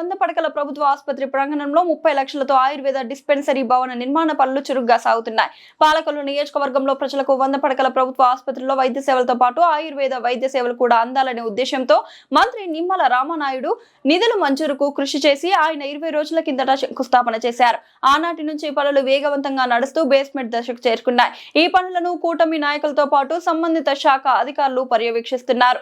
వంద పడకల ప్రభుత్వ ఆసుపత్రి ప్రాంగణంలో 30 లక్షలతో ఆయుర్వేద డిస్పెన్సరీ భవన నిర్మాణ పనులు చురుగ్గా సాగుతున్నాయి. పాలకొల్లు నియోజకవర్గంలో ప్రజలకు 100 పడకల ప్రభుత్వ ఆసుపత్రిలో వైద్య సేవలతో పాటు ఆయుర్వేద వైద్య సేవలు కూడా అందాలనే ఉద్దేశంతో మంత్రి నిమ్మల రామనాయుడు నిధుల మంజూరుకు కృషి చేసి ఆయన 20 రోజుల కిందట శంకుస్థాపన చేశారు. ఆనాటి నుంచి పనులు వేగవంతంగా నడుస్తూ బేస్మెంట్ దశకు చేరుకున్నాయి. ఈ పనులను కూటమి నాయకులతో పాటు సంబంధిత శాఖ అధికారులు పర్యవేక్షిస్తున్నారు.